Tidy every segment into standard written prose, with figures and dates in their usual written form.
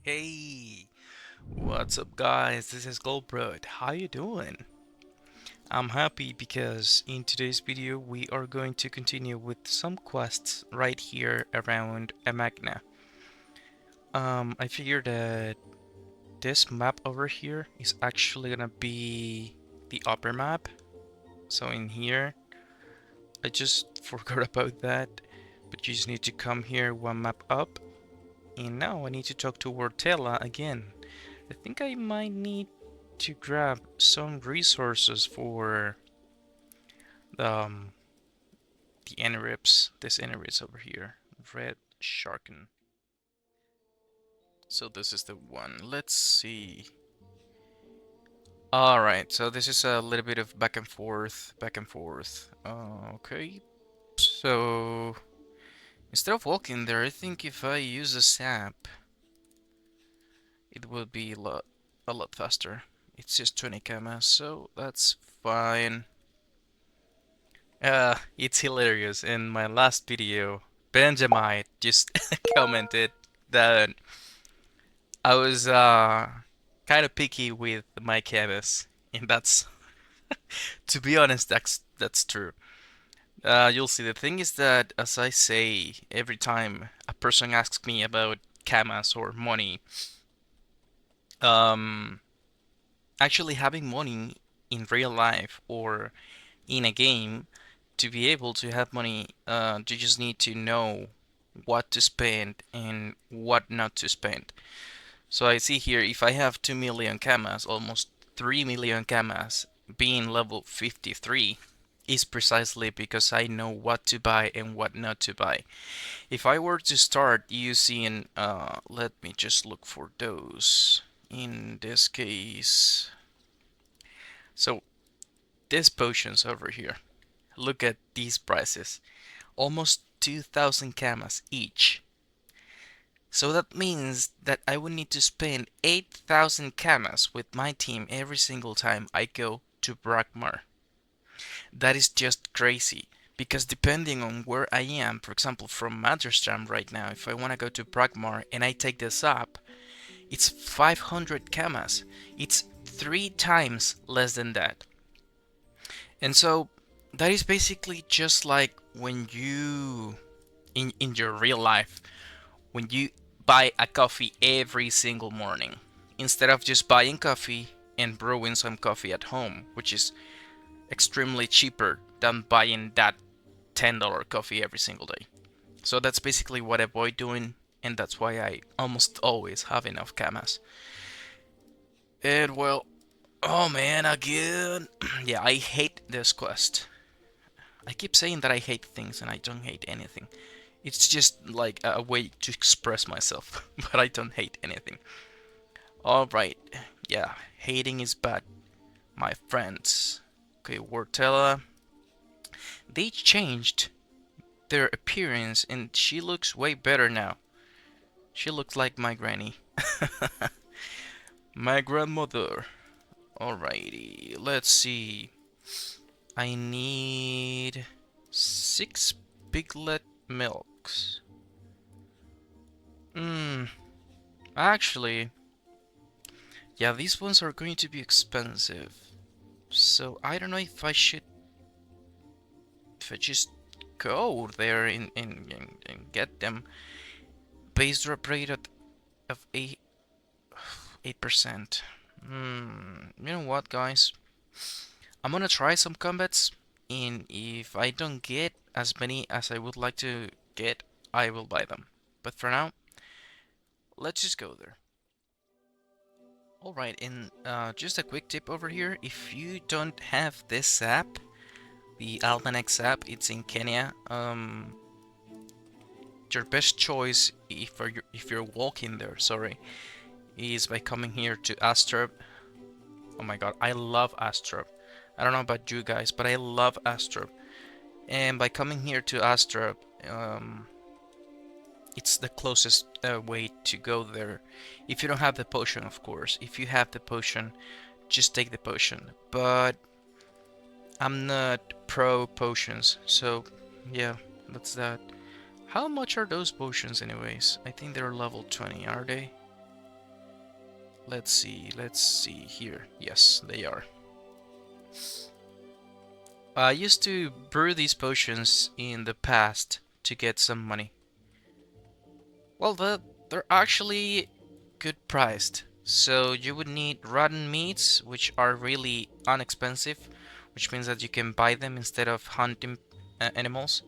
Hey, what's up guys? This is Golbrot. How you doing? I'm happy because in today's video we are going to continue with some quests right here around Amagna. I figured that this map over here is actually gonna be the upper map. So in here, I just forgot about that, but you just need to come here one map up. And now I need to talk to Wortella again. I think I might need to grab some resources for um, the Enerips. This Enerips over here. Red Sharken. So this is the one. Let's see. Alright, so this is a little bit of back and forth, back and forth. Okay, so instead of walking there, I think if I use a sap, it will be a lot faster. It's just 20 km, so that's fine. It's hilarious. In my last video, Benjamin just commented that I was kind of picky with my canvas, and that's, to be honest, that's true. You'll see. The thing is that, as I say, every time a person asks me about camas or money, um, actually having money in real life or in a game, to be able to have money, you just need to know what to spend and what not to spend. So I see here, if I have 2 million kamas, almost 3 million kamas, being level 53, is precisely because I know what to buy and what not to buy. If I were to start using, let me just look for those. In this case, so these potions over here. Look at these prices. Almost 2,000 kamas each. So that means that I would need to spend 8,000 kamas with my team every single time I go to Brakmar. That is just crazy. Because depending on where I am, for example from Maderstram right now, if I want to go to Brakmar and I take this up, it's 500 kamas. It's 3 times less than that. And so that is basically just like when you, in your real life, when you buy a coffee every single morning, instead of just buying coffee and brewing some coffee at home, which is extremely cheaper than buying that $10 coffee every single day. So that's basically what I avoid doing, and that's why I almost always have enough camas. And well, oh man, again. Yeah, I hate this quest. I keep saying that I hate things and I don't hate anything. It's just like a way to express myself, but I don't hate anything. Alright, yeah, hating is bad, my friends. Okay, Wortella. They changed their appearance and she looks way better now. She looks like my granny. My grandmother. Alrighty, let's see. I need 6 piglet milks. Actually, yeah, these ones are going to be expensive. So I don't know if I just go there and get them. Base drop rate of 8%. You know what, guys? I'm gonna try some combats, and if I don't get as many as I would like to get, I will buy them. But for now, let's just go there. Alright, and just a quick tip over here. If you don't have this app, the Almanex app, it's in Kenya. Your best choice if you're walking there, sorry, is by coming here to Astrup. Oh my god, I love Astrup. I don't know about you guys, but I love Astrup. And by coming here to Astrup, it's the closest way to go there. If you don't have the potion, of course. If you have the potion, just take the potion. But I'm not pro potions, so yeah, that's that. How much are those potions anyways? I think they're level 20, are they? Let's see here. Yes, they are. I used to brew these potions in the past to get some money. Well, they're actually good priced. So you would need rotten meats, which are really inexpensive, which means that you can buy them instead of hunting animals,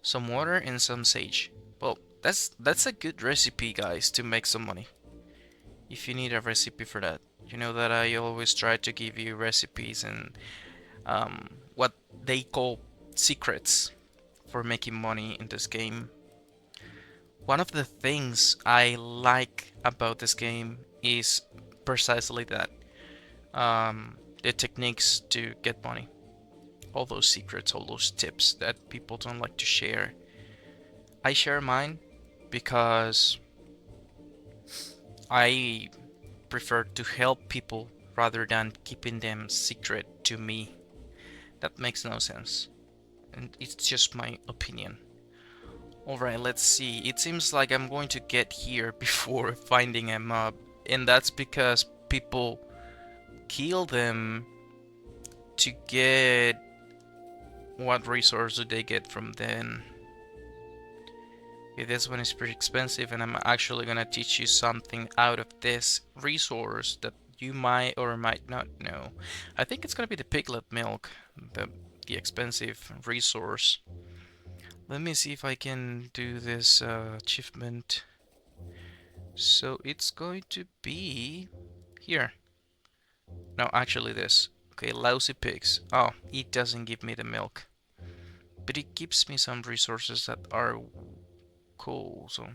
some water, and some sage. Well, that's a good recipe, guys, to make some money. If you need a recipe for that, you know that I always try to give you recipes and what they call secrets for making money in this game. One of the things I like about this game is precisely that. The techniques to get money. All those secrets, all those tips that people don't like to share. I share mine because I prefer to help people rather than keeping them secret to me. That makes no sense. And it's just my opinion. Alright, let's see. It seems like I'm going to get here before finding a mob. And that's because people kill them to get... What resource do they get from then? Okay, this one is pretty expensive and I'm actually gonna teach you something out of this resource that you might or might not know. I think it's gonna be the piglet milk, the expensive resource. Let me see if I can do this achievement. So it's going to be here. No, actually this. Okay, lousy pigs. Oh, it doesn't give me the milk. But it gives me some resources that are cool. So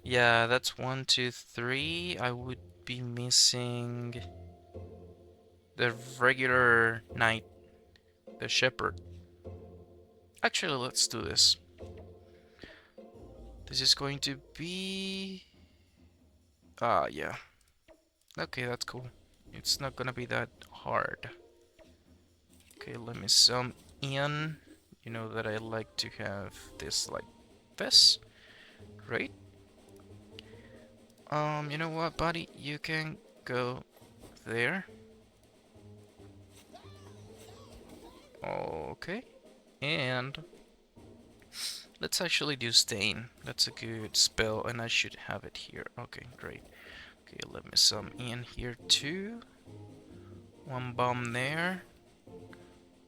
yeah, that's 1, 2, 3. I would be missing the regular knight, the shepherd. Actually, let's do this. This is going to be... yeah. Okay, that's cool. It's not gonna be that hard. Okay, let me zoom in. You know that I like to have this like this. Great. You know what, buddy? You can go there. Okay. And let's actually do stain. That's a good spell, and I should have it here. Okay, great. Okay, let me zoom in here too. One bomb there.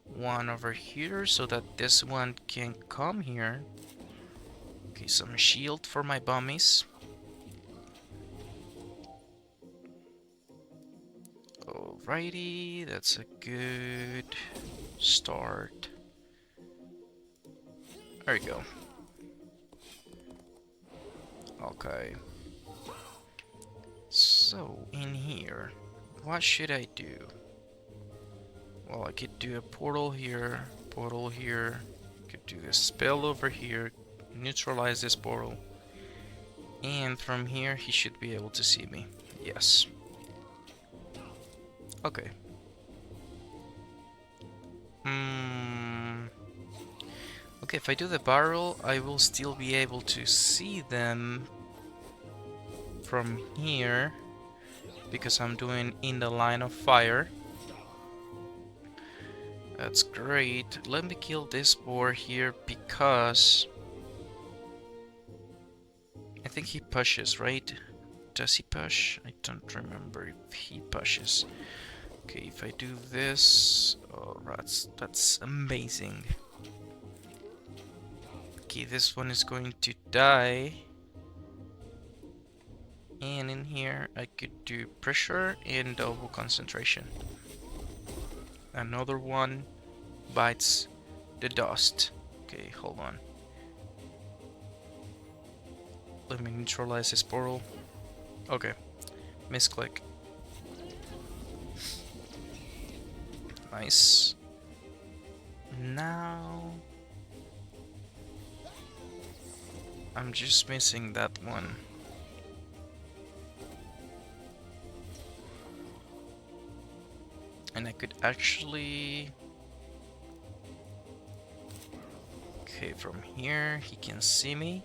One over here, so that this one can come here. Okay, some shield for my bummies. Alrighty, that's a good start. There we go. Okay. So, in here, what should I do? Well, I could do a portal here, could do a spell over here, neutralize this portal, and from here he should be able to see me. Yes. Okay. Okay, if I do the barrel, I will still be able to see them from here because I'm doing in the line of fire. That's great. Let me kill this boar here because I think he pushes, right? Does he push? I don't remember if he pushes. Okay, if I do this, oh, that's amazing. Okay, this one is going to die. And in here, I could do pressure and double concentration. Another one bites the dust. Okay, hold on. Let me neutralize this portal. Okay, misclick. Nice. Now... I'm just missing that one. And I could actually... Okay, from here he can see me.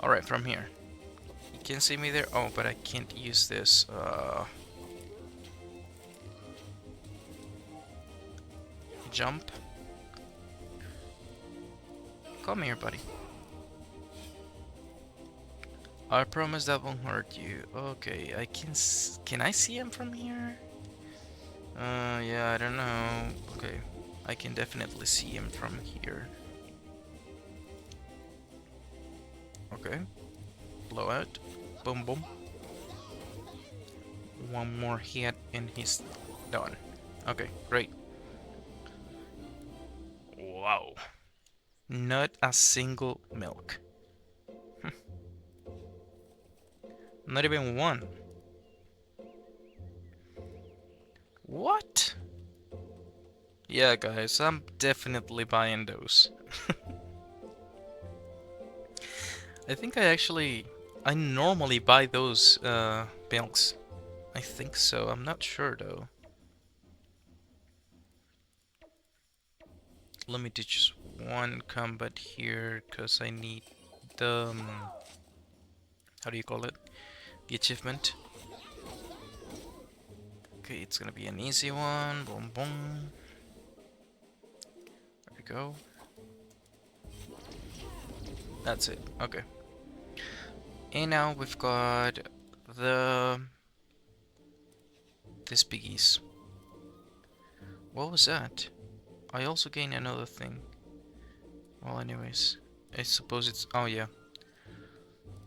Alright, from here. You can see me there? Oh, but I can't use this. Jump. Come here, buddy. I promise that won't hurt you. Okay, I can I see him from here? Yeah, I don't know. Okay, I can definitely see him from here. Okay, blow out. Boom, boom. One more hit and he's done. Okay, great. Wow. Not a single milk. Not even one. What? Yeah, guys, I'm definitely buying those. I think I normally buy those milks. I think so, I'm not sure though. Let me do just one combat here, because I need the, how do you call it? The achievement. Okay, it's gonna be an easy one. Boom, boom. There we go. That's it. Okay. And now we've got this biggies. What was that? I also gained another thing. Well, anyways, I suppose it's, oh yeah,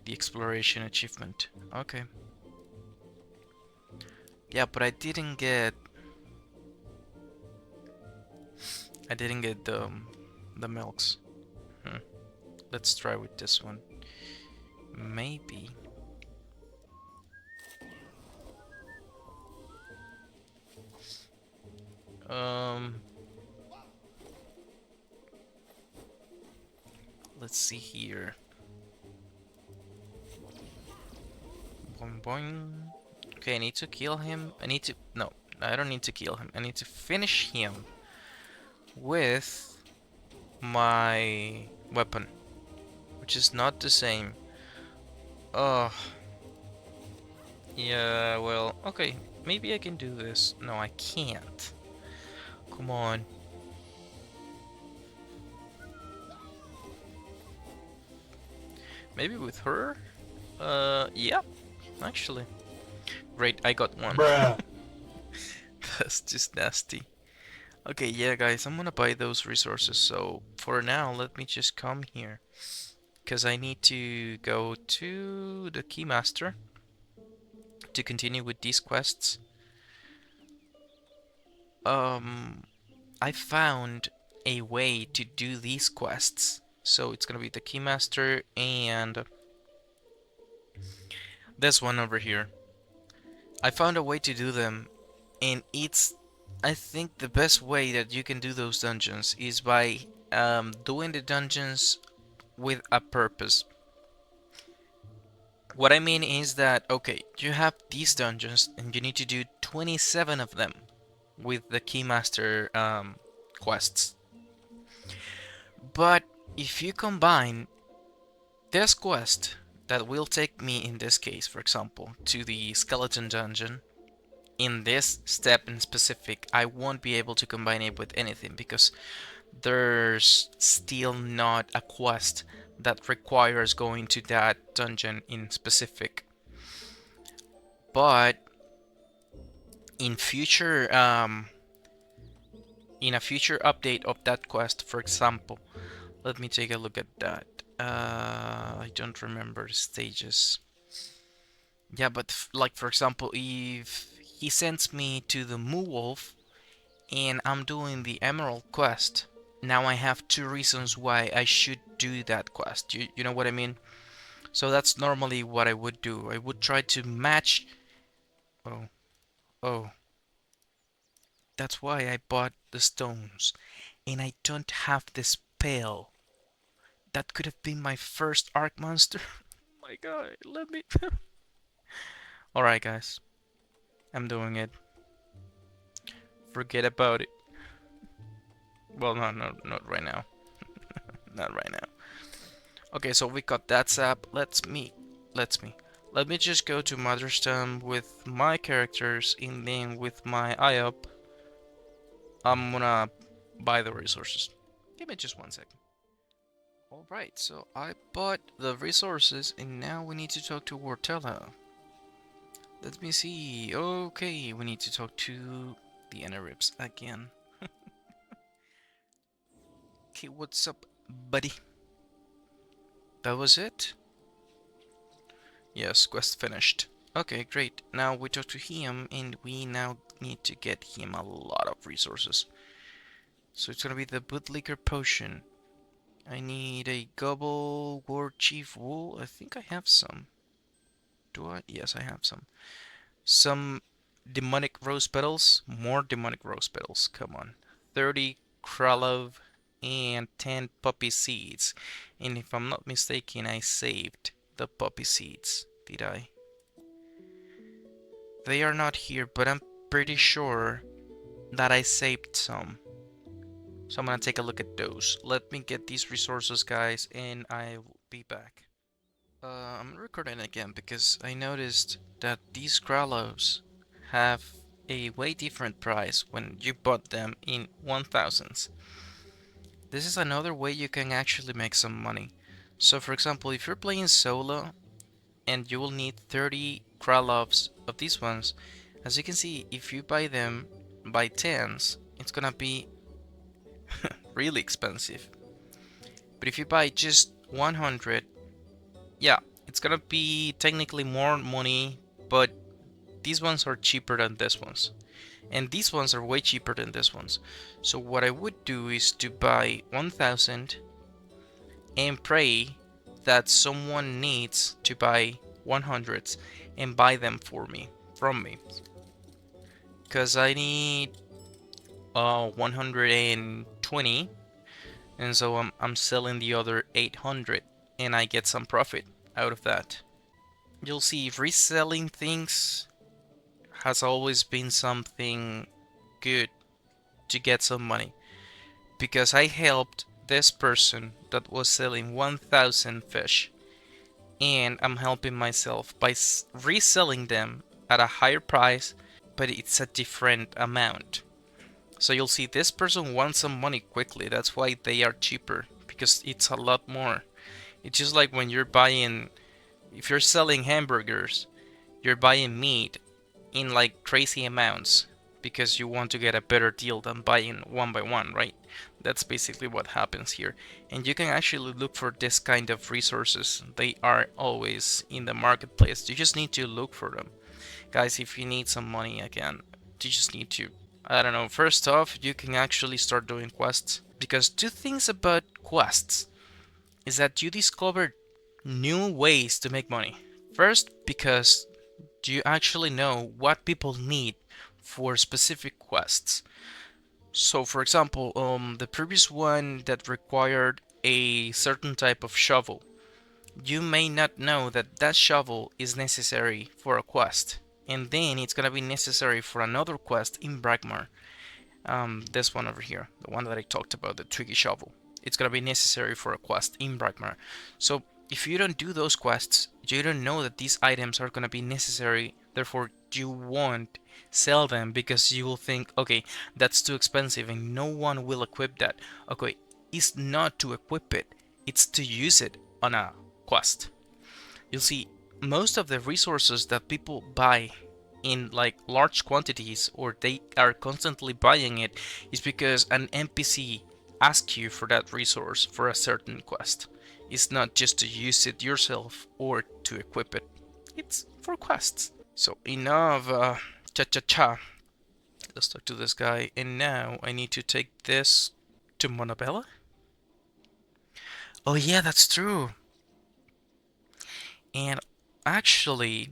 the exploration achievement. Okay. Yeah, but I didn't get the milks. Let's try with this one. Maybe. Let's see here. Boing boing. Okay, I need to kill him. No, I don't need to kill him. I need to finish him with my weapon, which is not the same. Oh, yeah, well, okay. Maybe I can do this. No, I can't. Come on. Maybe with her? Yeah, actually. Great, I got one. Bruh. That's just nasty. Okay, yeah, guys, I'm gonna buy those resources, so for now, let me just come here. Because I need to go to the Keymaster to continue with these quests. I found a way to do these quests. So it's gonna be the Keymaster and this one over here. I found a way to do them, and I think the best way that you can do those dungeons is by doing the dungeons with a purpose. What I mean is that, okay, you have these dungeons and you need to do 27 of them with the Keymaster quests. But if you combine this quest that will take me, in this case, for example, to the skeleton dungeon, in this step in specific, I won't be able to combine it with anything because there's still not a quest that requires going to that dungeon in specific. But in future, in a future update of that quest, for example, let me take a look at that. I don't remember the stages. Yeah, but like for example, if he sends me to the Moo Wolf and I'm doing the Emerald quest, now I have two reasons why I should do that quest. You know what I mean? So that's normally what I would do. I would try to match. Oh, oh. That's why I bought the stones. And I don't have the spell. That could have been my first Arc Monster. Oh my god, let me. Alright, guys. I'm doing it. Forget about it. Well, no, not right now. Not right now. Okay, so we got that sap. Let me just go to Motherstone with my characters, and then with my eye up, I'm gonna buy the resources. Give me just one second. Alright, so I bought the resources, and now we need to talk to Wartella. Let me see. Okay, we need to talk to the Enerips again. Okay, what's up, buddy? That was it? Yes, quest finished. Okay, great. Now we talk to him, and we now need to get him a lot of resources. So it's gonna be the bootlicker potion. I need a Gobble War Chief wool. I think I have some. Do I? Yes, I have some. Some demonic rose petals. More demonic rose petals. Come on. 30 Kralov and 10 poppy seeds. And if I'm not mistaken, I saved the poppy seeds. Did I? They are not here, but I'm pretty sure that I saved some. So I'm gonna take a look at those. Let me get these resources, guys, and I will be back. I'm recording again because I noticed that these Growlos have a way different price when you bought them in 1000s. This is another way you can actually make some money. So for example, if you're playing solo and you will need 30 Kralovs of these ones, as you can see, if you buy them by tens, it's gonna be really expensive. But if you buy just 100, yeah, it's gonna be technically more money, but these ones are cheaper than these ones. And these ones are way cheaper than these ones. So what I would do is to buy 1000 and pray that someone needs to buy 100s and buy them for me, from me. Because I need 120, and so I'm selling the other 800 and I get some profit out of that. You'll see reselling things has always been something good to get some money, because I helped this person that was selling 1000 fish, and I'm helping myself by reselling them at a higher price, but it's a different amount. So you'll see this person wants some money quickly, that's why they are cheaper, because it's a lot more. It's just like when you're buying, if you're selling hamburgers, you're buying meat in like crazy amounts because you want to get a better deal than buying one by one, right? That's basically what happens here. And you can actually look for this kind of resources. They are always in the marketplace. You just need to look for them. Guys, if you need some money again, you just need to, I don't know, first off, you can actually start doing quests. Because two things about quests is that you discover new ways to make money. First, because do you actually know what people need for specific quests? So for example, the previous one that required a certain type of shovel, you may not know that that shovel is necessary for a quest, and then it's gonna be necessary for another quest in Bragmar. This one over here, the one that I talked about, the tricky shovel. It's gonna be necessary for a quest in Bragmar. So if you don't do those quests, you don't know that these items are gonna be necessary. Therefore, you won't sell them because you will think, okay, that's too expensive and no one will equip that. Okay, it's not to equip it, it's to use it on a quest. You'll see most of the resources that people buy in like large quantities, or they are constantly buying it, is because an NPC asks you for that resource for a certain quest. It's not just to use it yourself or to equip it. It's for quests. So enough cha-cha-cha. Let's talk to this guy. And now I need to take this to Monabella. Oh yeah, that's true. And actually,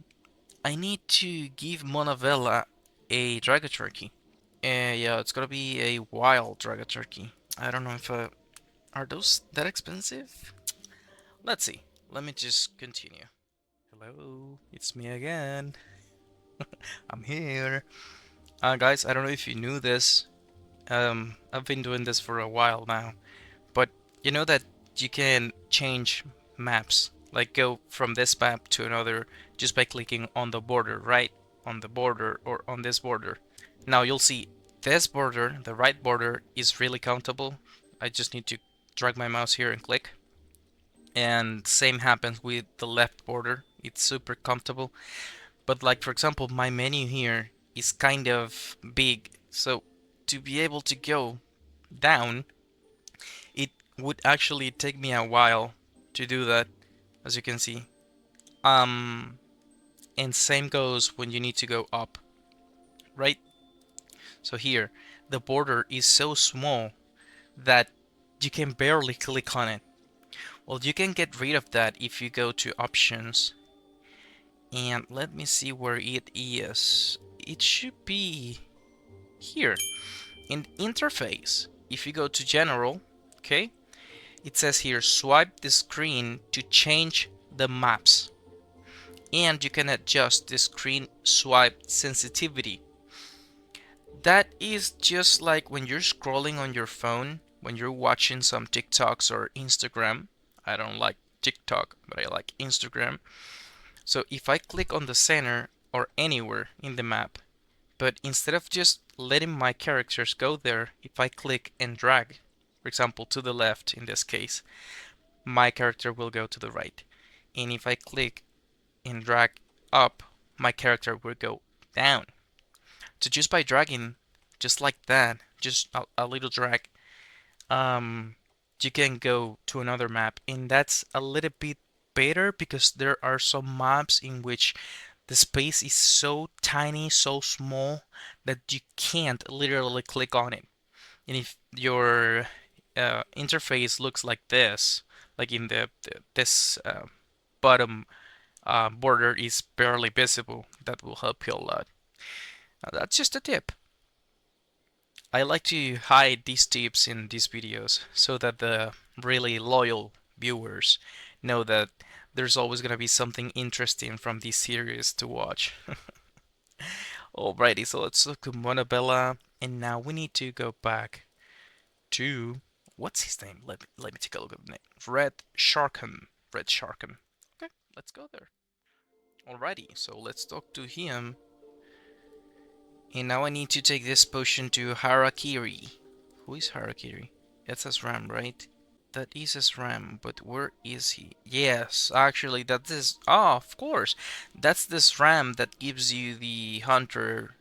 I need to give Monavella a Dragon Turkey. Yeah, it's gonna be a wild Dragon Turkey. I don't know if are those that expensive? Let's see. Let me just continue. Hello, it's me again. I'm here. Guys, I don't know if you knew this. I've been doing this for a while now, but you know that you can change maps, like go from this map to another just by clicking on the border, right? On the border or on this border. Now you'll see this border, the right border, is really countable. I just need to drag my mouse here and click. And same happens with the left border. It's super comfortable. But like for example, my menu here is kind of big. So to be able to go down, it would actually take me a while to do that, as you can see. Um, and same goes when you need to go up, right? So here, the border is so small that you can barely click on it. Well, you can get rid of that if you go to options. And let me see where it is. It should be here in interface. If you go to general, okay, it says here swipe the screen to change the maps. And you can adjust the screen swipe sensitivity. That is just like when you're scrolling on your phone, when you're watching some TikToks or Instagram. I don't like TikTok, but I like Instagram. So if I click on the center or anywhere in the map, but instead of just letting my characters go there, if I click and drag, for example, to the left in this case, my character will go to the right. And if I click and drag up, my character will go down. So just by dragging, just like that, just a little drag, um, you can go to another map, and that's a little bit better because there are some maps in which the space is so tiny, so small that you can't literally click on it. And if your interface looks like this, like in this bottom border is barely visible, that will help you a lot. That's just a tip. I like to hide these tips in these videos so that the really loyal viewers know that there's always gonna be something interesting from this series to watch. Alrighty, so let's look at Monabella, and now we need to go back to what's his name? Let me take a look at the name. Red Sharkham. Red Sharkham. Okay, let's go there. Alrighty, so let's talk to him. And now I need to take this potion to Harakiri. Who is Harakiri? That's a Ram, right? That is a Ram, but where is he? Yes, actually, that is. Ah, of course. That's this Ram that gives you the Hunter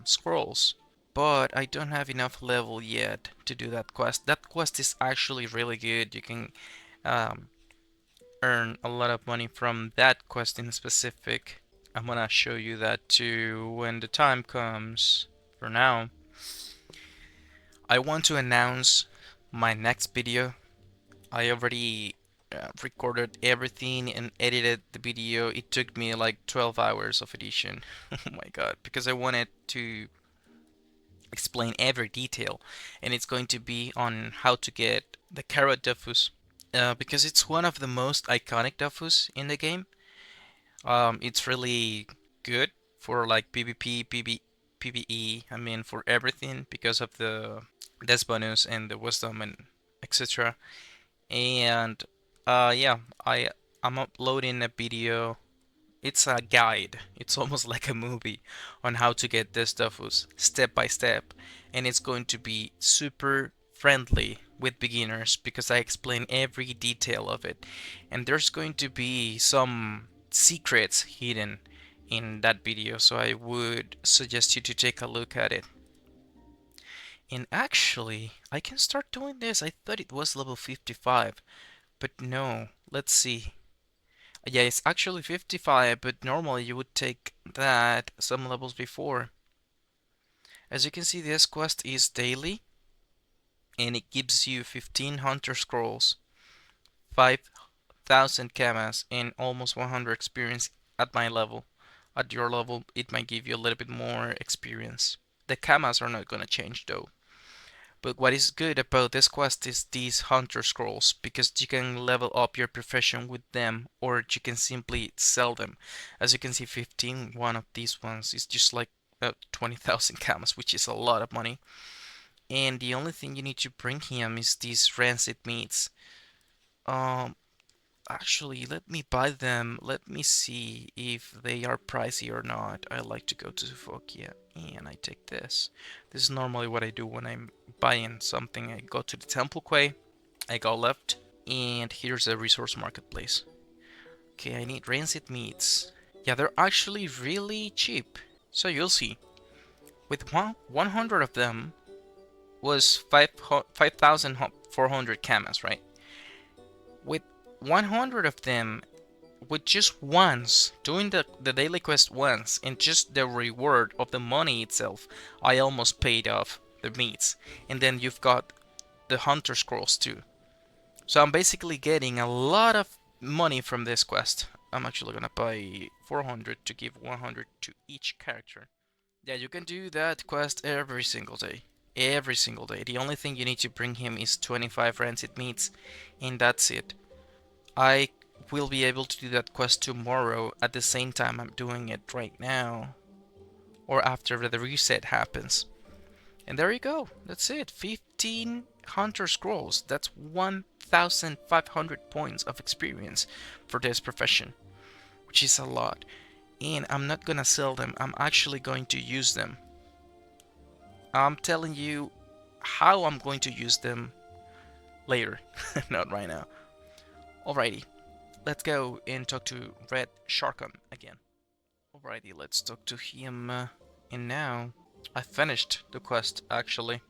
scrolls. But I don't have enough level yet to do that quest. That quest is actually really good. You can um, earn a lot of money from that quest in specific. I'm gonna show you that too when the time comes. For now, I want to announce my next video. I already recorded everything and edited the video. It took me like 12 hours of edition. Oh my god, because I wanted to explain every detail, and it's going to be on how to get the carrot Dofus, because it's one of the most iconic Dofus in the game. It's really good for like PvP, PvE, I mean for everything because of the death bonus and the wisdom and etc. And yeah, I'm uploading a video. It's a guide. It's almost like a movie on how to get this Dofus step by step, and it's going to be super friendly with beginners because I explain every detail of it. And there's going to be some secrets hidden in that video, so I would suggest you to take a look at it. And actually, I can start doing this. I thought it was level 55, but no. Let's see. Yeah, it's actually 55, but normally you would take that some levels before. As you can see, this quest is daily, and it gives you 15 Hunter Scrolls, 5,000 Kamas, and almost 100 experience at my level. At your level, it might give you a little bit more experience. The Kamas are not gonna change though. But what is good about this quest is these Hunter Scrolls, because you can level up your profession with them, or you can simply sell them. As you can see, 15, one of these ones is just like 20,000 Kamas, which is a lot of money. And the only thing you need to bring him is these rancid meats. Um, Actually, let me buy them. Let me see if they are pricey or not. I like to go to Sofokia and I take this. This is normally what I do when I'm buying something. I go to the Temple Quay, I go left, and here's the resource marketplace. Okay, I need rancid meats. Yeah, they're actually really cheap. So you'll see. With 100 of them was 5,400 kamas, right? With 100 of them, with just once, doing the daily quest once, and just the reward of the money itself, I almost paid off the meats. And then you've got the hunter scrolls too. So I'm basically getting a lot of money from this quest. I'm actually gonna buy 400 to give 100 to each character. Yeah, you can do that quest every single day. Every single day. The only thing you need to bring him is 25 rancid meats, and that's it. I will be able to do that quest tomorrow at the same time I'm doing it right now. Or after the reset happens. And there you go. That's it. 15 Hunter Scrolls. That's 1,500 points of experience for this profession. Which is a lot. And I'm not gonna sell them. I'm actually going to use them. I'm telling you how I'm going to use them later. Not right now. Alrighty. Let's go and talk to Red Sharkon again. Alrighty, let's talk to him. And now, I finished the quest, actually.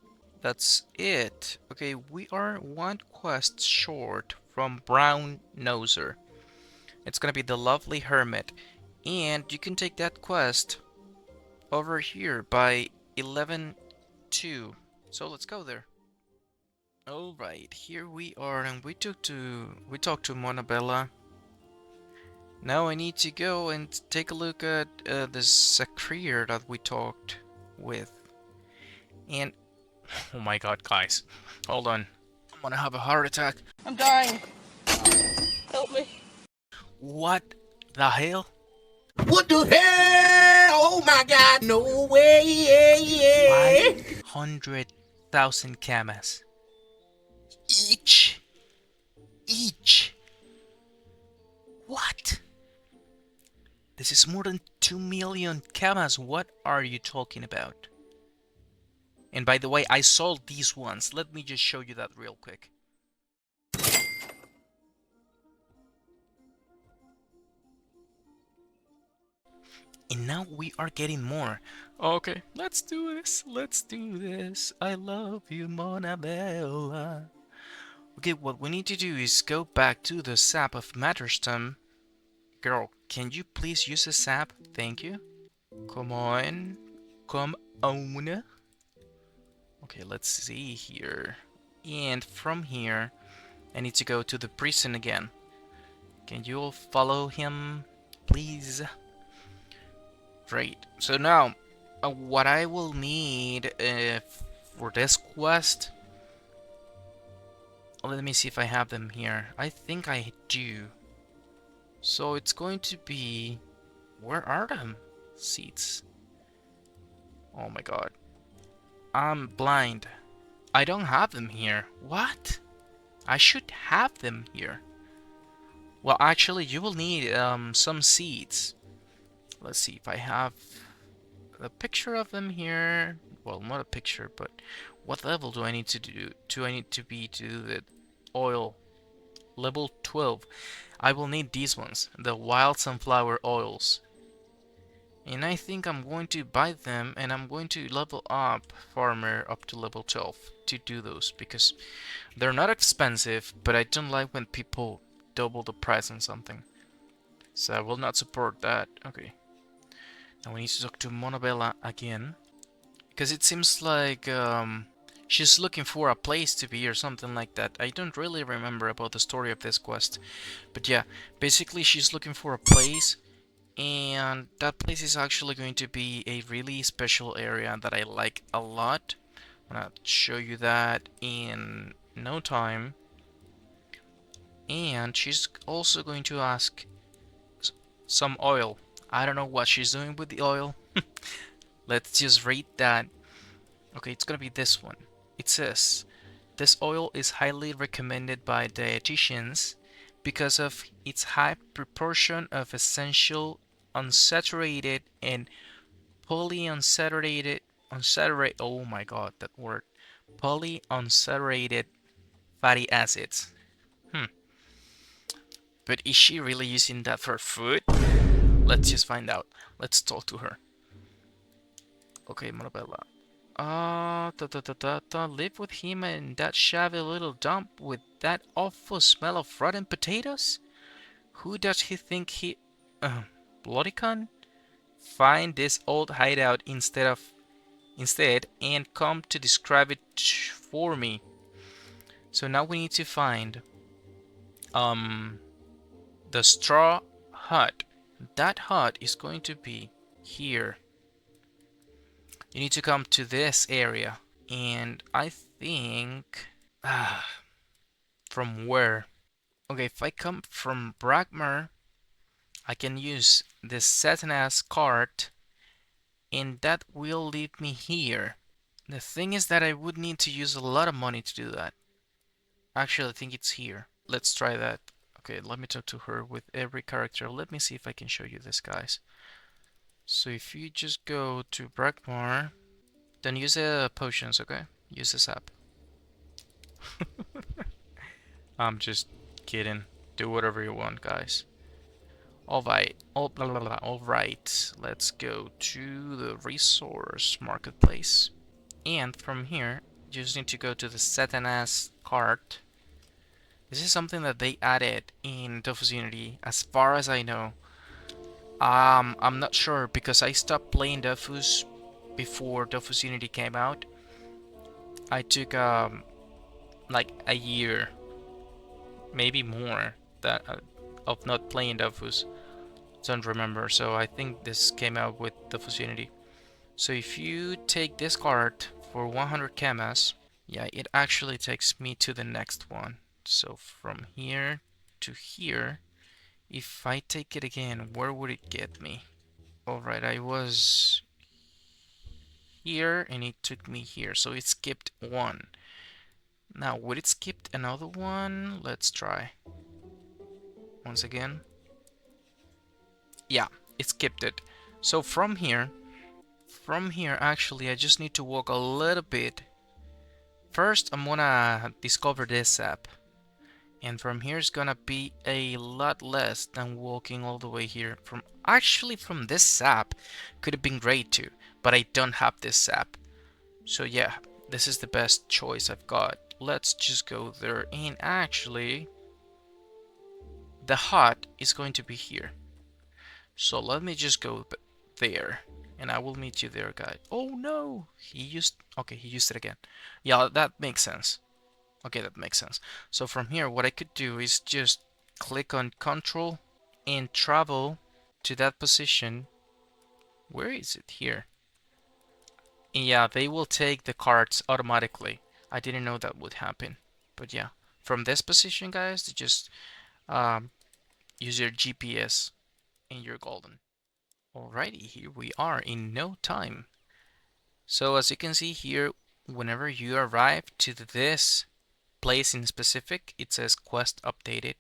That's it. Okay, we are one quest short from Brown Noser. It's gonna be the Lovely Hermit. And you can take that quest over here by 11-2. So let's go there. Alright, here we are, and we talked to Monabella. Now I need to go and take a look at this career that we talked with. And oh my god, guys, hold on, I'm gonna have a heart attack. I'm dying. Help me. What the hell? What the hell? Oh my god, no way! 500,000 kamas. Each. What? This is more than 2 million kamas. What are you talking about? And by the way, I sold these ones. Let me just show you that real quick. And now we are getting more. Okay, let's do this. Let's do this. I love you, Monabella. Okay, what we need to do is go back to the sap of Matterston. Girl, can you please use the sap? Thank you. Come on. Come on. Okay, let's see here. And from here, I need to go to the prison again. Can you all follow him, please? Great. So now, what I will need for this quest... Let me see if I have them here. I think I do. So it's going to be... Where are them? Seats. Oh my god. I'm blind. I don't have them here. What? I should have them here. Well, actually, you will need some seeds. Let's see if I have a picture of them here. Well, not a picture, but what level do I need to do? Do I need to be to do the oil? Level 12. I will need these ones, the wild sunflower oils. And I think I'm going to buy them, and I'm going to level up farmer up to level 12 to do those, because they're not expensive, but I don't like when people double the price on something. So I will not support that. Okay. Now we need to talk to Monabella again, because it seems like she's looking for a place to be or something like that. I don't really remember about the story of this quest, but yeah, basically she's looking for a place, and that place is actually going to be a really special area that I like a lot. I'm gonna show you that in no time. And she's also going to ask some oil. I don't know what she's doing with the oil. Let's just read that. Okay, it's gonna be this one. It says, this oil is highly recommended by dietitians because of its high proportion of essential unsaturated and polyunsaturated oh my god, that word, polyunsaturated fatty acids. Hmm. But is she really using that for food? Let's just find out. Let's talk to her. Okay, Marabella. Live with him in that shabby little dump with that awful smell of rotten potatoes? Who does he think he... Bloody con? Find this old hideout instead and come to describe it for me. So now we need to find um the straw hut. That hut is going to be here. You need to come to this area. And I think... from where? Okay, if I come from Bragmer, I can use this Satanas cart, and that will lead me here. The thing is that I would need to use a lot of money to do that. Actually, I think it's here. Let's try that. Okay, let me talk to her with every character. Let me see if I can show you this, guys. So if you just go to Bragmar, then use the potions, okay? Use this app. I'm just kidding. Do whatever you want, guys. Alright, alright. Let's go to the resource marketplace. And from here, you just need to go to the Satanas cart. This is something that they added in Dofus Unity, as far as I know. I'm not sure because I stopped playing Dofus before Dofus Unity came out. I took like a year, maybe more, that of not playing Dofus. Don't remember. So I think this came out with Dofus Unity. So if you take this card for 100 kamas, yeah, it actually takes me to the next one. So from here to here, if I take it again, where would it get me? Alright, I was here and it took me here, so it skipped one. Now, would it skip another one? Let's try. Once again. Yeah, it skipped it. So from here actually, I just need to walk a little bit. First, I'm gonna discover this app. And from here it's gonna be a lot less than walking all the way here. From this sap could have been great too, but I don't have this sap. So yeah, this is the best choice I've got. Let's just go there, and actually the hut is going to be here. So let me just go there, and I will meet you there, guys. Oh no, he used it again. Yeah, that makes sense. Okay, that makes sense. So from here, what I could do is just click on Control and travel to that position. Where is it? Here. And yeah, they will take the cards automatically. I didn't know that would happen. But yeah, from this position, guys, just um, use your GPS and you're golden. Alrighty, here we are in no time. So as you can see here, whenever you arrive to this place in specific, it says quest updated.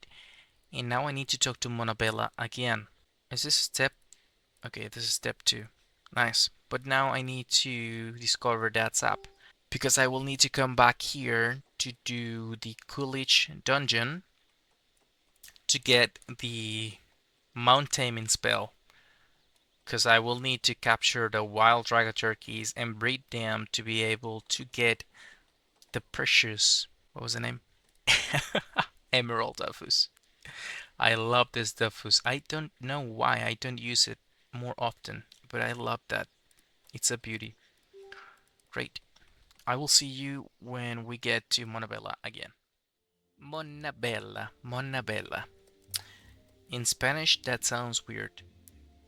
And now I need to talk to Monabella again. Is this step? Okay, this is step 2. Nice. But now I need to discover that sap. Because I will need to come back here to do the Coolidge dungeon to get the Mount Taming spell. Because I will need to capture the wild dragon turkeys and breed them to be able to get the precious... What was the name? Emerald Dofus. I love this Dofus. I don't know why I don't use it more often, but I love that. It's a beauty. Great. I will see you when we get to Monabella again. Monabella, Monabella. In Spanish, that sounds weird.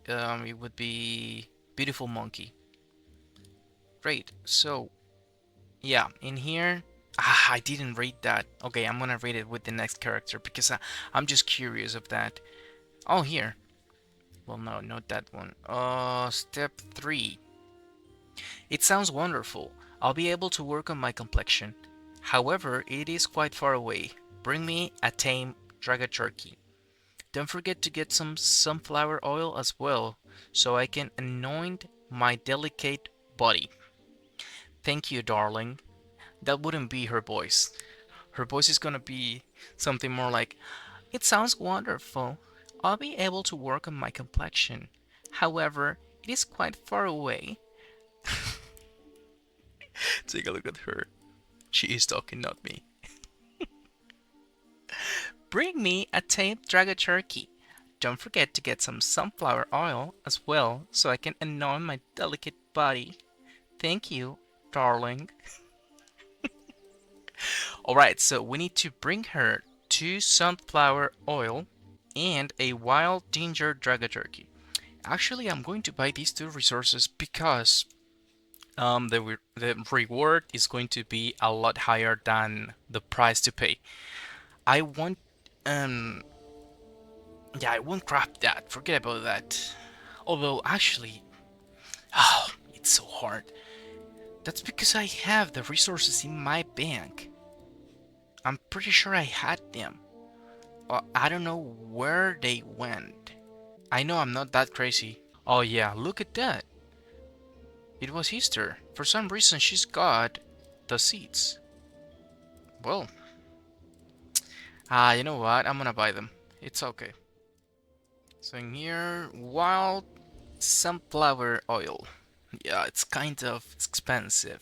It would be beautiful monkey. Great. So, yeah, in here, I didn't read that. Okay, I'm gonna read it with the next character because I'm just curious of that. Oh, here. Well, no, not that one. Step 3. It sounds wonderful. I'll be able to work on my complexion. However, it is quite far away. Bring me a tame Draga Turkey. Don't forget to get some sunflower oil as well, so I can anoint my delicate body. Thank you, darling. That wouldn't be her voice. Her voice is gonna be something more like, it sounds wonderful. I'll be able to work on my complexion. However, it is quite far away. Take a look at her. She is talking, not me. Bring me a tamed Draga Turkey. Don't forget to get some sunflower oil as well, so I can anoint my delicate body. Thank you, darling. Alright, so we need to bring her 2 sunflower oil and a wild ginger Draga Turkey. Actually, I'm going to buy these 2 resources because the reward is going to be a lot higher than the price to pay. I want um yeah, I won't craft that. Forget about that. Although actually, oh, it's so hard. That's because I have the resources in my bank. I'm pretty sure I had them. I don't know where they went. I know I'm not that crazy. Oh yeah, look at that. It was Easter. For some reason she's got the seeds. Well, you know what? I'm gonna buy them. It's okay. So in here, wild sunflower oil. Yeah, it's kind of expensive.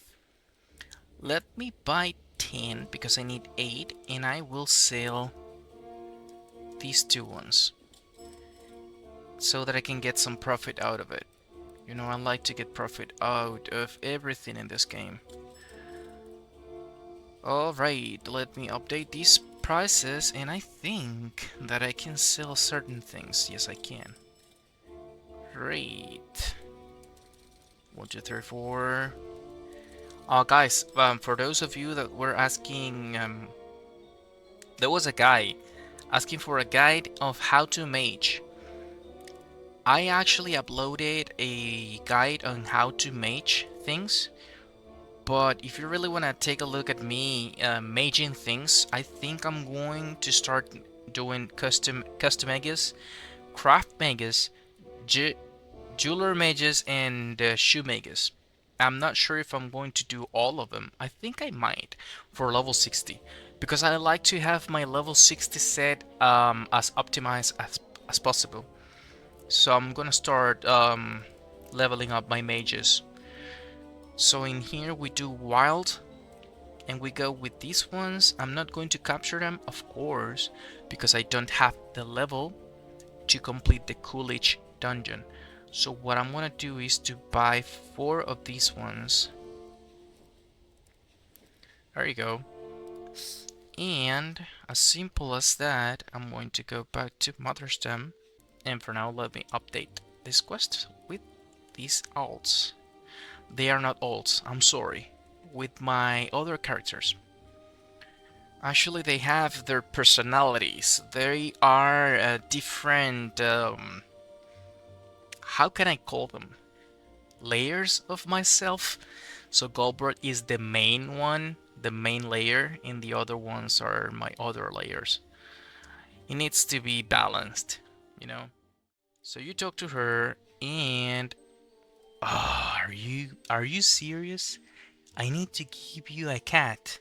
Let me buy 10 because I need 8 and I will sell these 2 ones so that I can get some profit out of it. You know, I like to get profit out of everything in this game. Alright, let me update these prices and I think that I can sell certain things. Yes, I can. Great. 1, 2, 3, 4. Guys, for those of you that were asking, there was a guy asking for a guide of how to mage. I actually uploaded a guide on how to mage things, but if you really want to take a look at me maging things, I think I'm going to start doing custom mages, craft mages, jeweler mages, and shoe mages. I'm not sure if I'm going to do all of them. I think I might for level 60 because I like to have my level 60 set as optimized as possible. So I'm gonna start leveling up my mages. So in here we do wild and we go with these ones. I'm not going to capture them, of course, because I don't have the level to complete the Coolidge dungeon. So what I'm gonna do is to buy 4 of these ones. There you go. And as simple as that, I'm going to go back to Motherstem. And for now, let me update this quest with these alts. They are not alts, I'm sorry. With my other characters. Actually, they have their personalities. They are different, how can I call them? Layers of myself. So Golbrot is the main one, the main layer, and the other ones are my other layers. It needs to be balanced, you know? So you talk to her and are you serious? I need to give you a cat.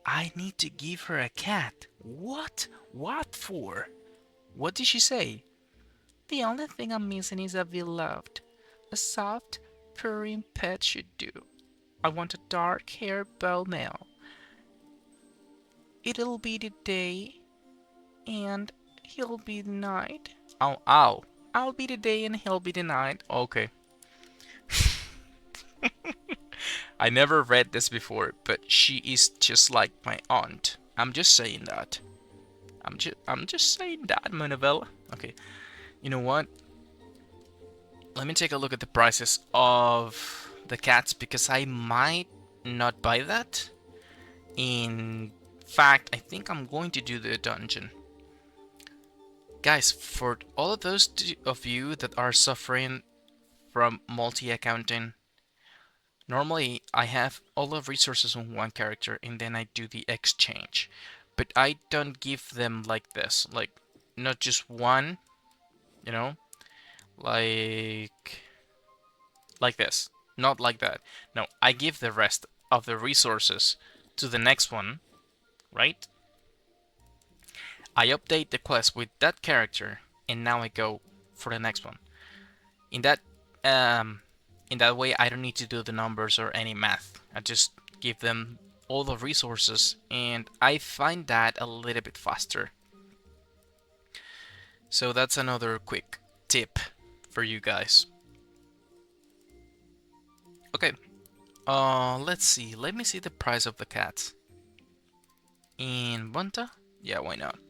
I need to give her a cat. What? What for? What did she say? The only thing I'm missing is a beloved. A soft, purring pet should do. I want a dark-haired bell male. It'll be the day, and he'll be the night. Oh, ow. I'll be the day and he'll be the night. Okay. I never read this before, but she is just like my aunt. I'm just saying that. I'm just saying that, Monavella. Okay. You know what? Let me take a look at the prices of the cats because I might not buy that. In fact, I think I'm going to do the dungeon. Guys, for all of those of you that are suffering from multi-accounting, normally I have all of resources on one character and then I do the exchange. but I don't give them like this, like not just one, you know, like this, not like that. No, I give the rest of the resources to the next one, right? I update the quest with that character, and now I go for the next one. In that um, in that way, I don't need to do the numbers or any math. I just give them all the resources, and I find that a little bit faster. So that's another quick tip for you guys. Okay, let's see. Let me see the price of the cats. In Bunta? Yeah, why not?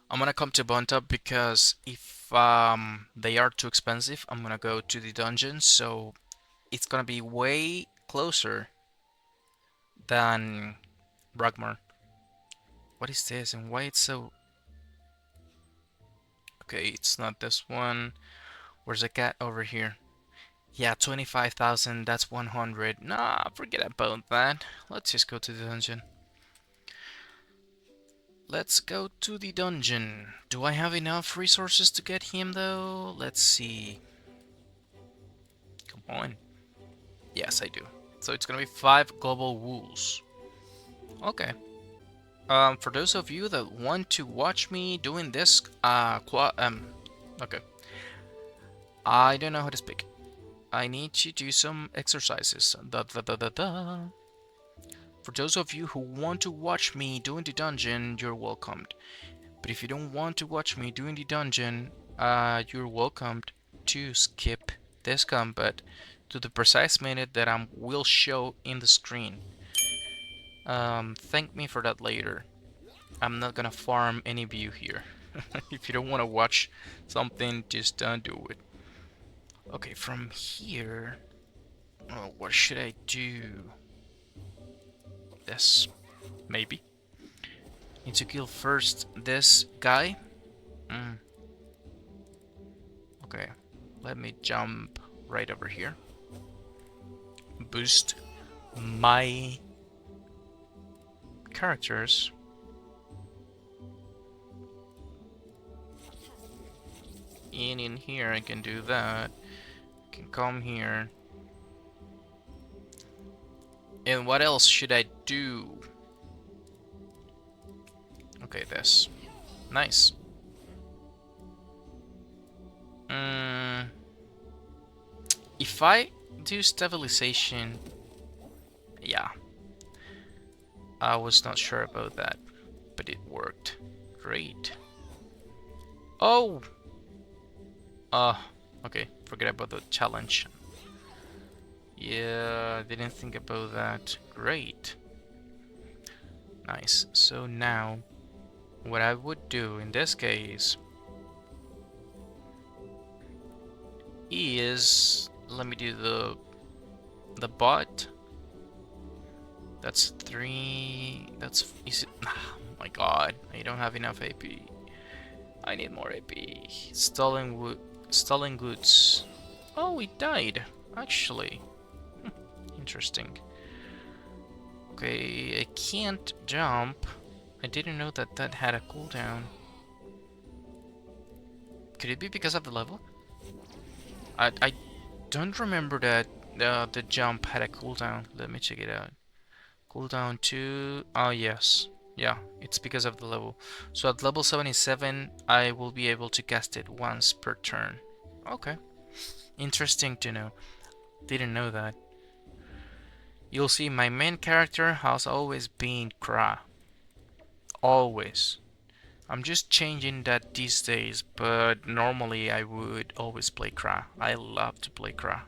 I'm gonna come to Bunta because if they are too expensive, I'm gonna go to the dungeon, so it's gonna be way closer than Ragmar. What is this and why it's so... Okay, it's not this one. Where's the cat? Over here. Yeah, 25,000, that's 100. Nah, forget about that. Let's just go to the dungeon. Let's go to the dungeon. Do I have enough resources to get him though? Let's see. Come on. Yes, I do. So it's gonna be 5 global wools. Okay. For those of you that want to watch me doing this, okay. I don't know how to speak. I need to do some exercises. Da, da, da, da, da. For those of you who want to watch me doing the dungeon, you're welcomed. But if you don't want to watch me doing the dungeon, you're welcomed to skip this combat to the precise minute that I will show in the screen. Thank me for that later. I'm not gonna farm any view here. If you don't want to watch something, just don't do it. Okay, from here, oh, what should I do? This, maybe. Need to kill first this guy. Okay, let me jump right over here. Boost my characters. In here, I can do that. I can come here. And what else should I do? Okay, this. Nice. If I do stabilization... Yeah. I was not sure about that, but it worked. Great. Oh! Okay. Forget about the challenge. Yeah, didn't think about that. Great. Nice. So now, what I would do in this case is, let me do the bot. That's 3. That's easy. Oh my god, I don't have enough AP. I need more AP. Stalling goods. Oh, it died actually. Interesting. Okay, I can't jump. I didn't know that that had a cooldown. Could it be because of the level? I don't remember that the jump had a cooldown. Let me check it out. Cooldown 2. Oh, yes. Yeah, it's because of the level. So at level 77, I will be able to cast it once per turn. Okay. Interesting to know. Didn't know that. You'll see my main character has always been Kra. Always. I'm just changing that these days, but normally I would always play Kra. I love to play Kra.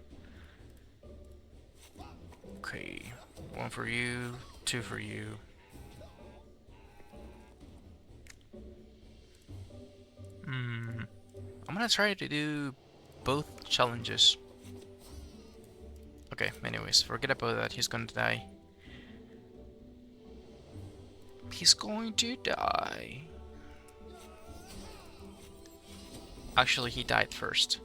Okay, 1 for you, 2 for you. I'm gonna try to do both challenges. Okay, anyways, forget about that. He's gonna die. He's going to die. Actually, he died first.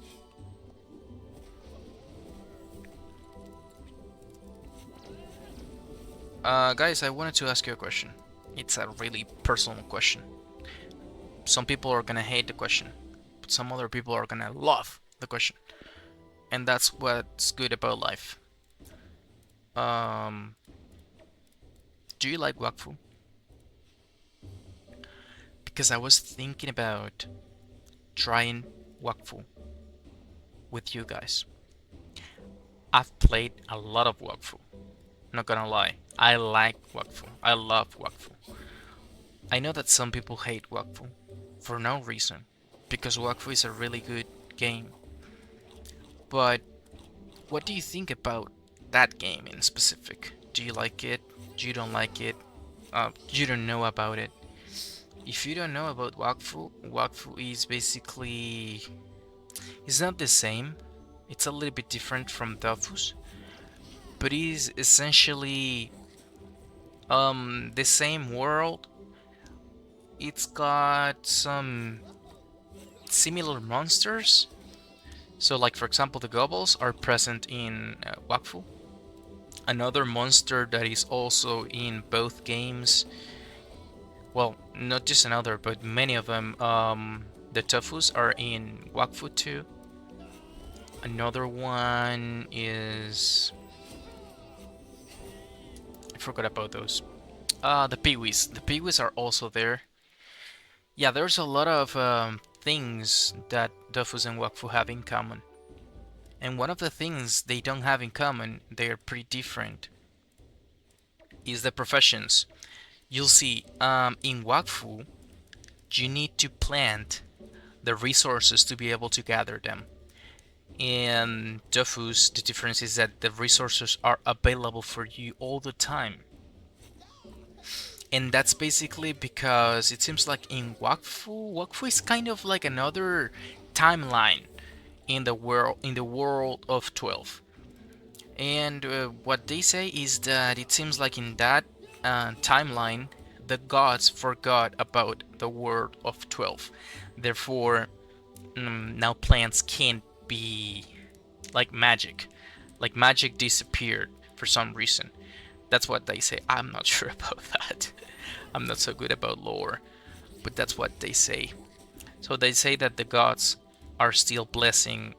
Guys, I wanted to ask you a question. It's a really personal question. Some people are gonna hate the question, but some other people are gonna love the question. And that's what's good about life. Um, do you like wakfu? Because I was thinking about trying wakfu with you guys. I've played a lot of wakfu. Not gonna lie, I like wakfu. I love wakfu. I know that some people hate wakfu for no reason, because wakfu is a really good game. But what do you think about that game in specific? Do you like it? Do you don't like it? You don't know about it. If you don't know about wakfu, wakfu is basically, it's not the same. It's a little bit different from Dofus, but it is essentially the same world. It's got some similar monsters. So, like for example, the goblins are present in Wakfu. Another monster that is also in both games. Well, not just another, but many of them. The Tofus are in Wakfu too. Another one is, I forgot about those. The Peewees. The Peewees are also there. Yeah, there's a lot of things that Dofus and Wakfu have in common. And one of the things they don't have in common, they are pretty different, is the professions. You'll see, in Wakfu, you need to plant the resources to be able to gather them. In Dofus, the difference is that the resources are available for you all the time. And that's basically because it seems like in Wakfu is kind of like another timeline in the world of 12. And what they say is that it seems like in that timeline, the gods forgot about the world of 12. Therefore, now plants can't be like magic. Like magic disappeared for some reason. That's what they say. I'm not sure about that. I'm not so good about lore, but that's what they say. So they say that the gods are still blessing,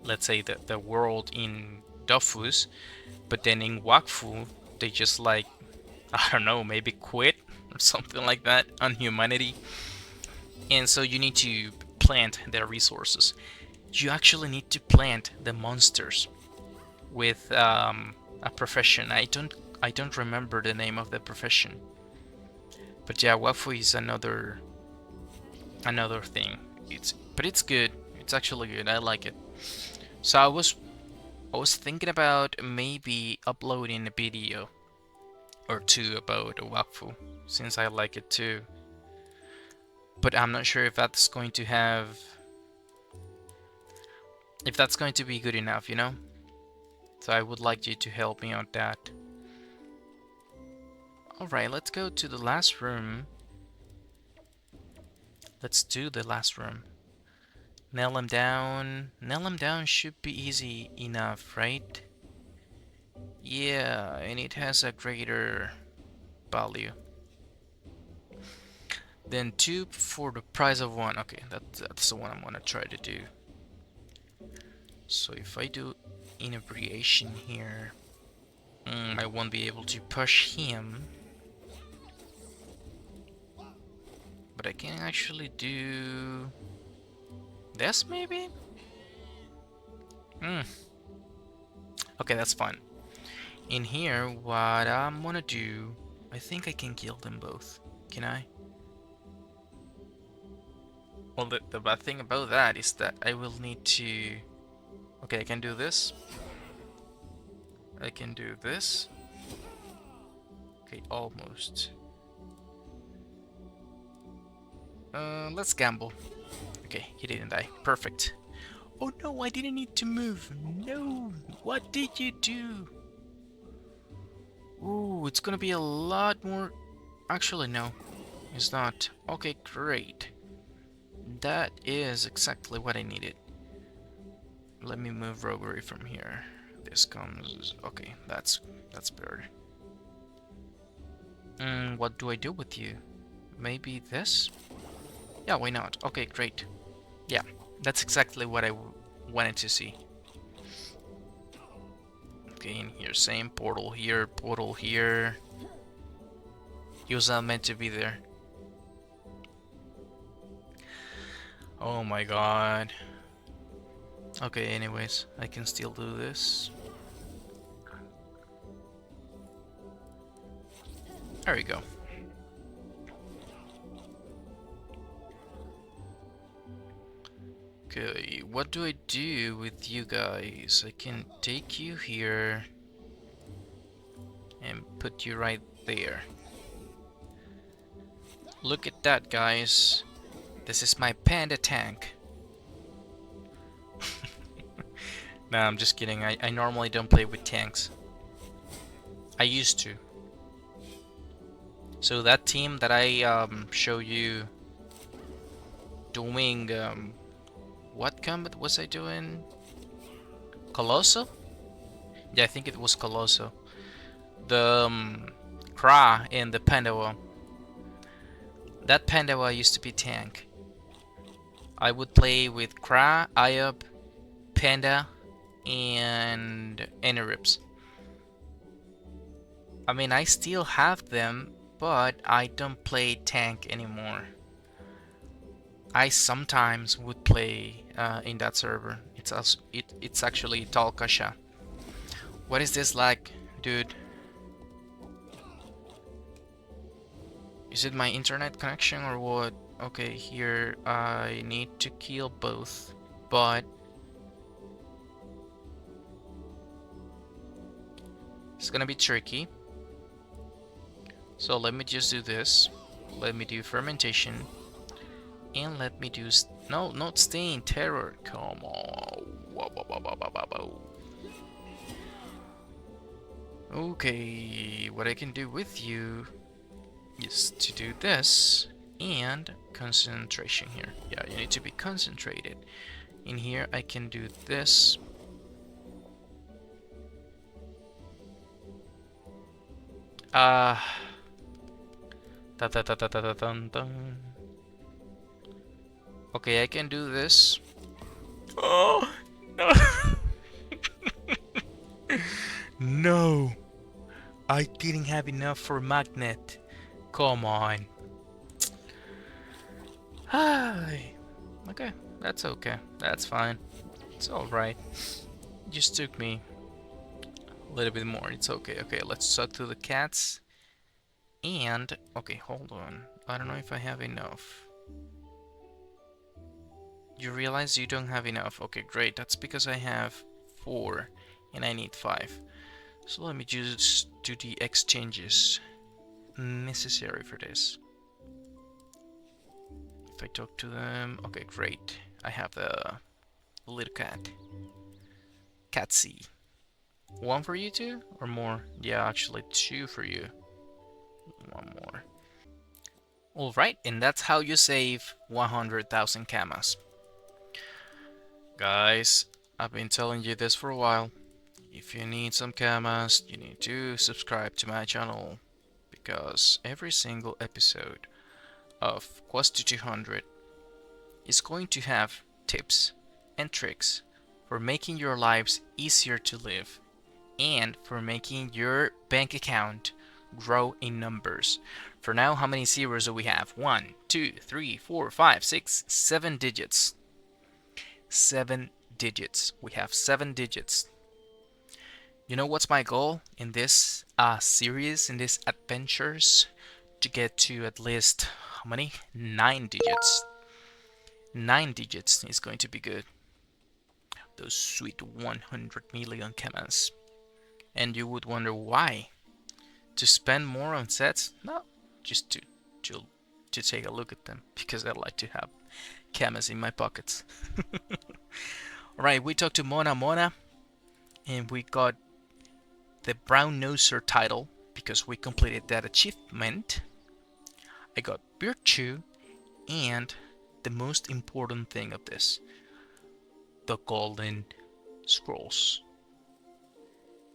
let's say, the world in Dofus, but then in Wakfu, they just like, I don't know, maybe quit or something like that on humanity. And so you need to plant their resources. You actually need to plant the monsters with a profession. I don't remember the name of the profession. But yeah, Wafu is another thing. It's good. It's actually good. I like it. So I was thinking about maybe uploading a video or two about Wafu, since I like it too. But I'm not sure if that's going to be good enough, you know? So I would like you to help me on that. Alright, let's go to the last room. Let's do the last room. Nail him down. Nail him down should be easy enough, right? Yeah, and it has a greater value. Then 2 for the price of 1. Okay, that's the one I'm gonna try to do. So if I do inebriation here, I won't be able to push him. But I can actually do this, maybe? Okay, that's fine. In here, what I'm gonna do, I think I can kill them both. Can I? Well, the bad thing about that is that I will need to... Okay, I can do this. I can do this. Okay, almost. Let's gamble. Okay, he didn't die. Perfect. Oh no, I didn't need to move. No, what did you do? Ooh, it's gonna be a lot more... Actually, no, it's not. Okay, great. That is exactly what I needed. Let me move robbery from here. This comes... Okay, that's better. What do I do with you? Maybe this? Yeah, why not? Okay, great. Yeah, that's exactly what I wanted to see. Okay, in here, same portal here, portal here. He was not meant to be there. Oh my god. Okay, anyways, I can still do this. There we go. Okay, what do I do with you guys? I can take you here and put you right there. Look at that, guys. This is my panda tank. Nah, I'm just kidding. I normally don't play with tanks. I used to. So that team that I show you doing what combat was I doing? Colosso? Yeah, I think it was Colosso. The Kra and the Pandawa. That Pandawa used to be tank. I would play with Kra, Ayub, Panda, and Enerips. I mean, I still have them, but I don't play tank anymore. I sometimes would play in that server. It's actually Talkasha. What is this like, dude? Is it my internet connection or what? Okay, here I need to kill both, but it's gonna be tricky. So let me just do this. Let me do fermentation. And let me do... No, not stain, terror. Come on. Okay, what I can do with you is to do this and concentration here. Yeah, you need to be concentrated. In here I can do this. Da da da da da da dun, dun. Okay, I can do this. Oh no! No, I didn't have enough for magnet. Come on. Hi. Okay, that's okay. That's fine. It's alright. Just took me a little bit more. It's okay. Okay, let's talk to the cats. And, okay, hold on. I don't know if I have enough. You realize you don't have enough. Okay, great. That's because I have 4 and I need 5. So let me just do the exchanges necessary for this. If I talk to them, okay, great. I have the little cat. Catsy. 1 for you two or more? Yeah, actually 2 for you. 1 more. Alright, and that's how you save 100,000 kamas. Guys, I've been telling you this for a while. If you need some kamas, you need to subscribe to my channel, because every single episode of Quest to 200 is going to have tips and tricks for making your lives easier to live and for making your bank account grow in numbers. For now, how many zeros do we have? 1, 2, 3, 4, 5, 6, 7 digits. 7 digits. We have 7 digits. You know what's my goal in this series, in these adventures? To get to at least, how many? 9 digits. 9 digits is going to be good. Those sweet 100 million kamas. And you would wonder why? To spend more on sets? No, just to take a look at them, because I like to have kamas in my pockets. Alright, we talked to Mona Mona, and we got the Brown Noser title because we completed that achievement. I got Virtue, and the most important thing of this, the Golden Scrolls.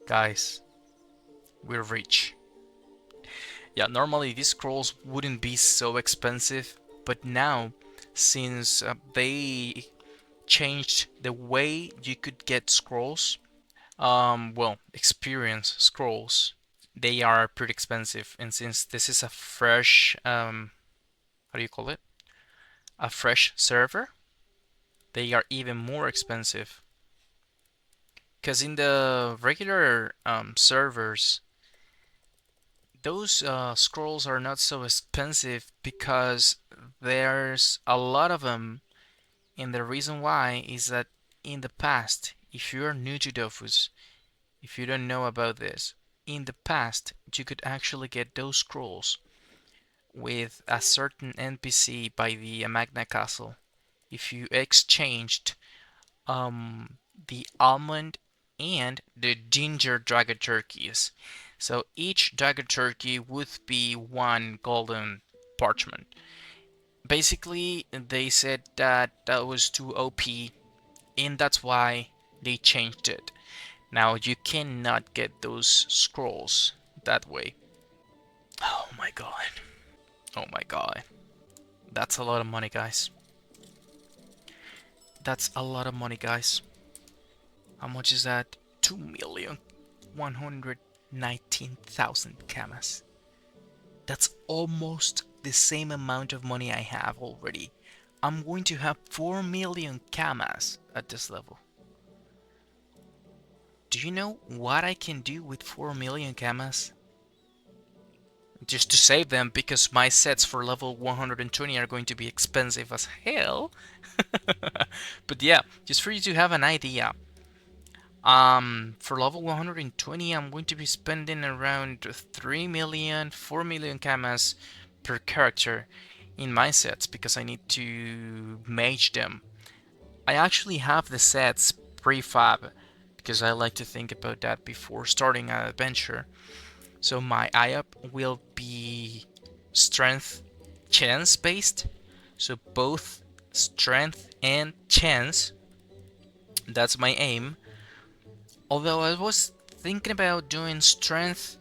Guys, we're rich. Yeah, normally these scrolls wouldn't be so expensive, but now, since they changed the way you could get scrolls, well, experience scrolls, they are pretty expensive. And since this is a fresh, how do you call it? A fresh server, they are even more expensive. Because in the regular servers, those scrolls are not so expensive because there's a lot of them. And the reason why is that in the past, if you're new to Dofus, if you don't know about this, in the past you could actually get those scrolls with a certain NPC by the Magna Castle if you exchanged the almond and the ginger dragon turkeys. So each dragon turkey would be one golden parchment. Basically, they said that that was too OP, and that's why they changed it. Now you cannot get those scrolls that way. Oh my god. Oh my god. That's a lot of money, guys. That's a lot of money, guys. How much is that? 2,119,000 kamas. That's almost the same amount of money I have already. I'm going to have 4 million kamas at this level. Do you know what I can do with 4 million kamas? Just to save them, because my sets for level 120 are going to be expensive as hell. But yeah, just for you to have an idea. For level 120, I'm going to be spending around 3 million, 4 million kamas per character in my sets because I need to mage them. I actually have the sets prefab because I like to think about that before starting an adventure. So my IOP will be strength chance based. So both strength and chance. That's my aim. Although I was thinking about doing strength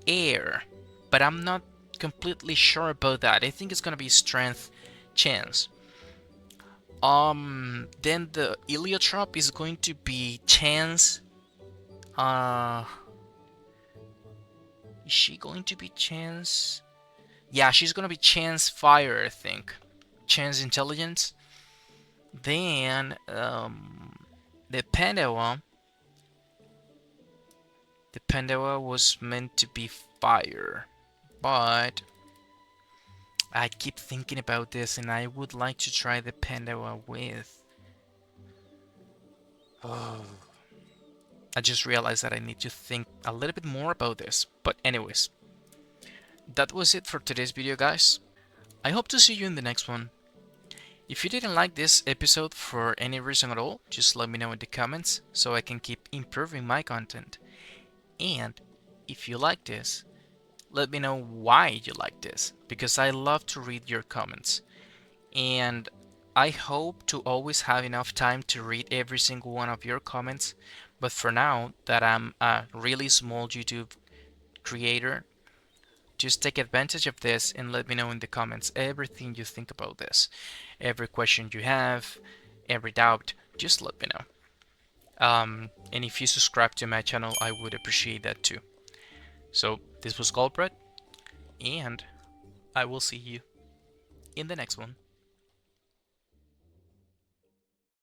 air, but I'm not completely sure about that. I think it's gonna be strength chance. Then the Iliotrop is going to be chance. Uh, is she going to be chance? Yeah, she's gonna be chance fire, I think. Chance intelligence. Then the Pandawa. The Pandawa was meant to be fire, but I keep thinking about this, and I would like to try the Pandawa with. Oh, I just realized that I need to think a little bit more about this. But anyways, that was it for today's video, guys. I hope to see you in the next one. If you didn't like this episode for any reason at all, just let me know in the comments so I can keep improving my content. And if you like this, let me know why you like this, because I love to read your comments. And I hope to always have enough time to read every single one of your comments. But for now, that I'm a really small YouTube creator, just take advantage of this and let me know in the comments everything you think about this. Every question you have, every doubt, just let me know. And if you subscribe to my channel, I would appreciate that too. So this was Golbrot, and I will see you in the next one.